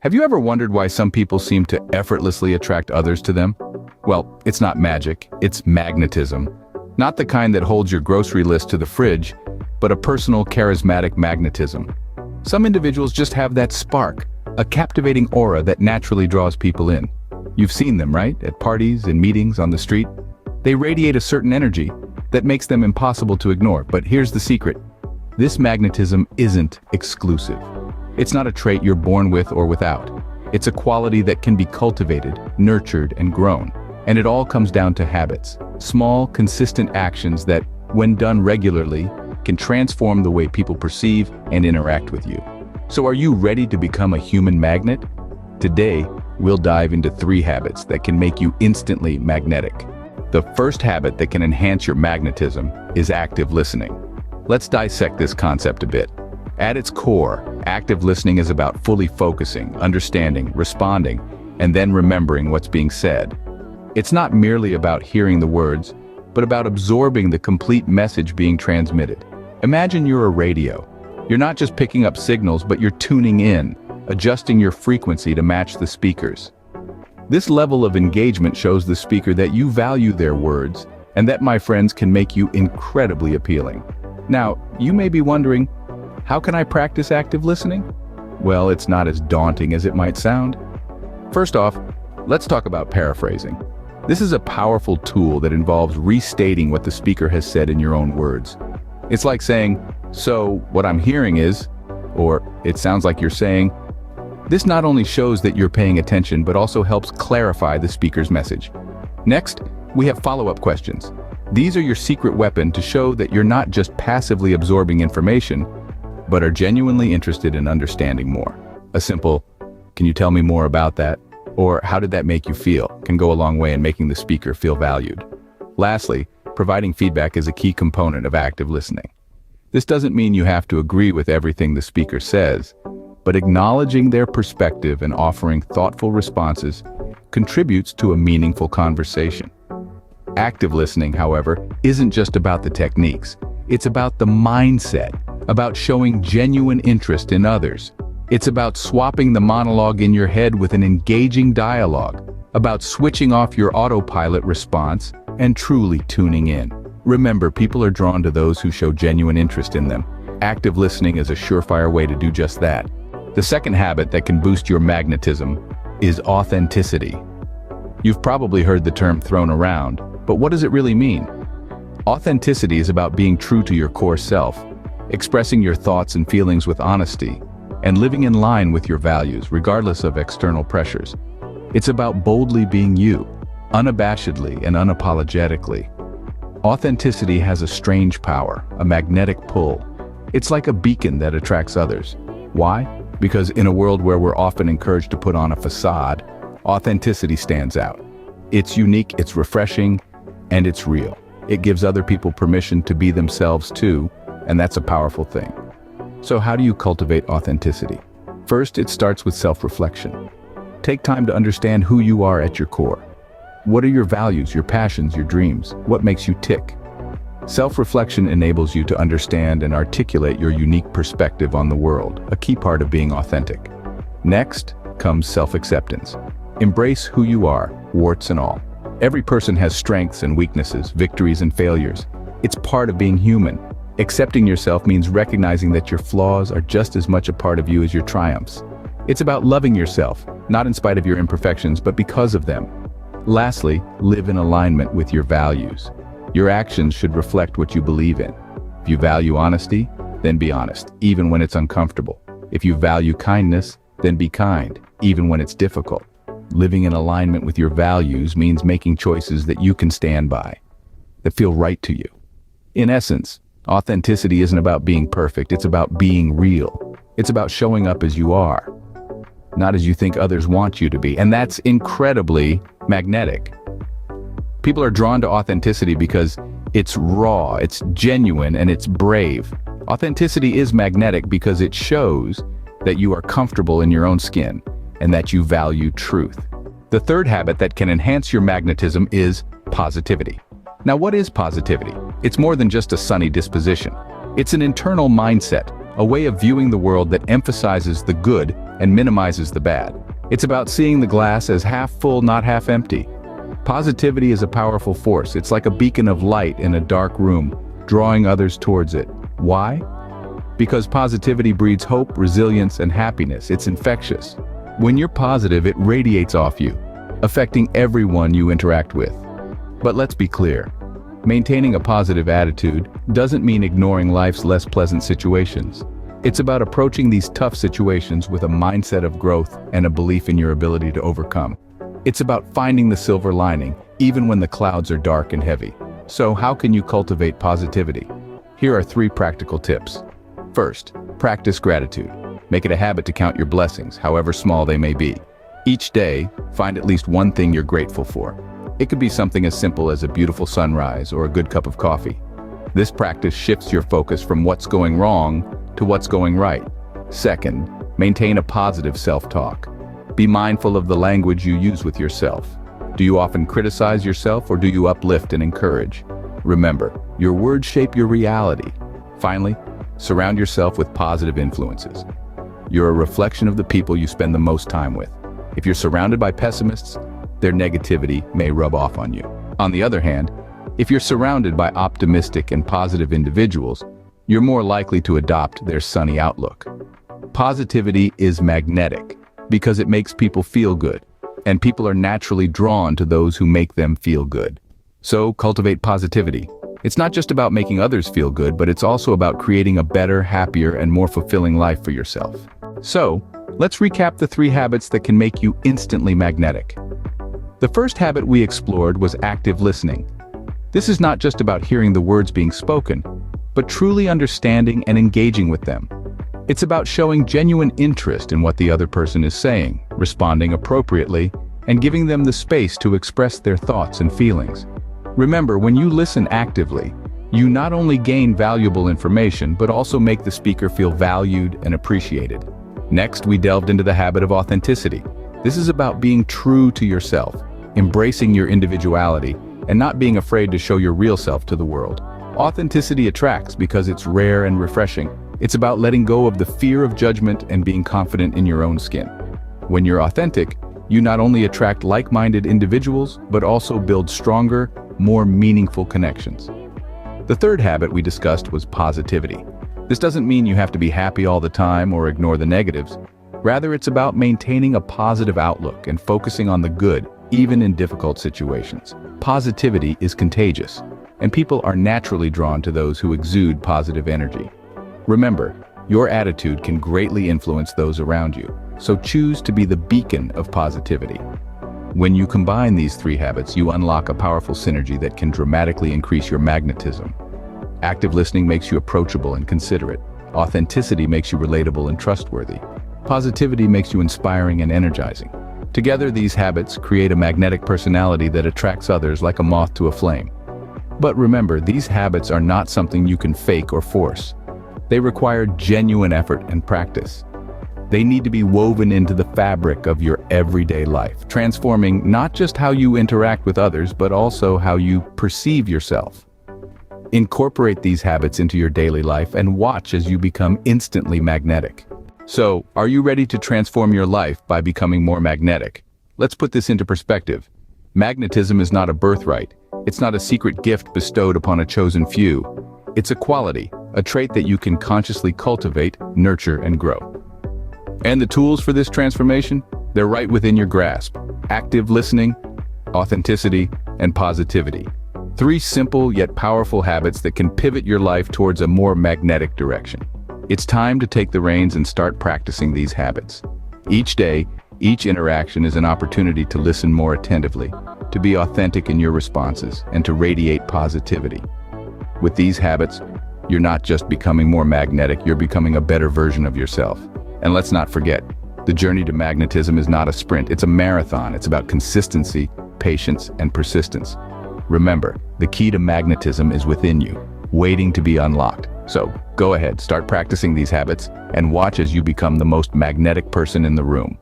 Have you ever wondered why some people seem to effortlessly attract others to them? Well, it's not magic, it's magnetism. Not the kind that holds your grocery list to the fridge, but a personal, charismatic magnetism. Some individuals just have that spark, a captivating aura that naturally draws people in. You've seen them, right? At parties, in meetings, on the street. They radiate a certain energy that makes them impossible to ignore. But here's the secret. This magnetism isn't exclusive. It's not a trait you're born with or without. It's a quality that can be cultivated, nurtured, and grown. And it all comes down to habits. Small, consistent actions that, when done regularly, can transform the way people perceive and interact with you. So are you ready to become a human magnet? Today, we'll dive into 3 habits that can make you instantly magnetic. The first habit that can enhance your magnetism is active listening. Let's dissect this concept a bit. At its core, active listening is about fully focusing, understanding, responding, and then remembering what's being said. It's not merely about hearing the words, but about absorbing the complete message being transmitted. Imagine you're a radio. You're not just picking up signals, but you're tuning in, adjusting your frequency to match the speakers. This level of engagement shows the speaker that you value their words, and that, my friends, can make you incredibly appealing. Now, you may be wondering, how can I practice active listening? Well, it's not as daunting as it might sound. First off, let's talk about paraphrasing. This is a powerful tool that involves restating what the speaker has said in your own words. It's like saying, "So, what I'm hearing is," or "It sounds like you're saying." This not only shows that you're paying attention, but also helps clarify the speaker's message. Next, we have follow-up questions. These are your secret weapon to show that you're not just passively absorbing information, but are genuinely interested in understanding more. A simple, "Can you tell me more about that?" or "How did that make you feel?" can go a long way in making the speaker feel valued. Lastly, providing feedback is a key component of active listening. This doesn't mean you have to agree with everything the speaker says, but acknowledging their perspective and offering thoughtful responses contributes to a meaningful conversation. Active listening, however, isn't just about the techniques. It's about the mindset, about showing genuine interest in others. It's about swapping the monologue in your head with an engaging dialogue, about switching off your autopilot response and truly tuning in. Remember, people are drawn to those who show genuine interest in them. Active listening is a surefire way to do just that. The second habit that can boost your magnetism is authenticity. You've probably heard the term thrown around, but what does it really mean? Authenticity is about being true to your core self, expressing your thoughts and feelings with honesty, and living in line with your values, regardless of external pressures. It's about boldly being you, unabashedly and unapologetically. Authenticity has a strange power, a magnetic pull. It's like a beacon that attracts others. Why? Because in a world where we're often encouraged to put on a facade, authenticity stands out. It's unique, it's refreshing, and it's real. It gives other people permission to be themselves too, and that's a powerful thing. So how do you cultivate authenticity? First, it starts with self-reflection. Take time to understand who you are at your core. What are your values, your passions, your dreams? What makes you tick? Self-reflection enables you to understand and articulate your unique perspective on the world, a key part of being authentic. Next comes self-acceptance. Embrace who you are, warts and all. Every person has strengths and weaknesses, victories and failures. It's part of being human. Accepting yourself means recognizing that your flaws are just as much a part of you as your triumphs. It's about loving yourself, not in spite of your imperfections, but because of them. Lastly, live in alignment with your values. Your actions should reflect what you believe in. If you value honesty, then be honest, even when it's uncomfortable. If you value kindness, then be kind, even when it's difficult. Living in alignment with your values means making choices that you can stand by, that feel right to you. In essence, authenticity isn't about being perfect, it's about being real. It's about showing up as you are, not as you think others want you to be, and that's incredibly magnetic. People are drawn to authenticity because it's raw, it's genuine, and it's brave. Authenticity is magnetic because it shows that you are comfortable in your own skin and that you value truth. The third habit that can enhance your magnetism is positivity. Now, what is positivity? It's more than just a sunny disposition. It's an internal mindset, a way of viewing the world that emphasizes the good and minimizes the bad. It's about seeing the glass as half full, not half empty. Positivity is a powerful force. It's like a beacon of light in a dark room, drawing others towards it. Why? Because positivity breeds hope, resilience, and happiness. It's infectious. When you're positive, it radiates off you, affecting everyone you interact with. But let's be clear. Maintaining a positive attitude doesn't mean ignoring life's less pleasant situations. It's about approaching these tough situations with a mindset of growth and a belief in your ability to overcome. It's about finding the silver lining, even when the clouds are dark and heavy. So how can you cultivate positivity? Here are 3 practical tips. First, practice gratitude. Make it a habit to count your blessings, however small they may be. Each day, find at least one thing you're grateful for. It could be something as simple as a beautiful sunrise or a good cup of coffee. This practice shifts your focus from what's going wrong to what's going right. Second, maintain a positive self-talk. Be mindful of the language you use with yourself. Do you often criticize yourself, or do you uplift and encourage? Remember, your words shape your reality. Finally, surround yourself with positive influences. You're a reflection of the people you spend the most time with. If you're surrounded by pessimists, their negativity may rub off on you. On the other hand, if you're surrounded by optimistic and positive individuals, you're more likely to adopt their sunny outlook. Positivity is magnetic because it makes people feel good, and people are naturally drawn to those who make them feel good. So, cultivate positivity. It's not just about making others feel good, but it's also about creating a better, happier, and more fulfilling life for yourself. So, let's recap the 3 habits that can make you instantly magnetic. The first habit we explored was active listening. This is not just about hearing the words being spoken, but truly understanding and engaging with them. It's about showing genuine interest in what the other person is saying, responding appropriately, and giving them the space to express their thoughts and feelings. Remember, when you listen actively, you not only gain valuable information, but also make the speaker feel valued and appreciated. Next, we delved into the habit of authenticity. This is about being true to yourself, embracing your individuality, and not being afraid to show your real self to the world. Authenticity attracts because it's rare and refreshing. It's about letting go of the fear of judgment and being confident in your own skin. When you're authentic, you not only attract like-minded individuals, but also build stronger, more meaningful connections. The third habit we discussed was positivity. This doesn't mean you have to be happy all the time or ignore the negatives. Rather, it's about maintaining a positive outlook and focusing on the good, even in difficult situations. Positivity is contagious, and people are naturally drawn to those who exude positive energy. Remember, your attitude can greatly influence those around you, so choose to be the beacon of positivity. When you combine these 3 habits, you unlock a powerful synergy that can dramatically increase your magnetism. Active listening makes you approachable and considerate. Authenticity makes you relatable and trustworthy. Positivity makes you inspiring and energizing. Together, these habits create a magnetic personality that attracts others like a moth to a flame. But remember, these habits are not something you can fake or force. They require genuine effort and practice. They need to be woven into the fabric of your everyday life, transforming not just how you interact with others, but also how you perceive yourself. Incorporate these habits into your daily life and watch as you become instantly magnetic. So, are you ready to transform your life by becoming more magnetic? Let's put this into perspective. Magnetism is not a birthright. It's not a secret gift bestowed upon a chosen few. It's a quality, a trait that you can consciously cultivate, nurture, and grow. And the tools for this transformation? They're right within your grasp. Active listening, authenticity, and positivity. 3 simple yet powerful habits that can pivot your life towards a more magnetic direction. It's time to take the reins and start practicing these habits. Each day, each interaction is an opportunity to listen more attentively, to be authentic in your responses, and to radiate positivity. With these habits, you're not just becoming more magnetic, you're becoming a better version of yourself. And let's not forget, the journey to magnetism is not a sprint, it's a marathon. It's about consistency, patience, and persistence. Remember, the key to magnetism is within you, waiting to be unlocked. So, go ahead, start practicing these habits, and watch as you become the most magnetic person in the room.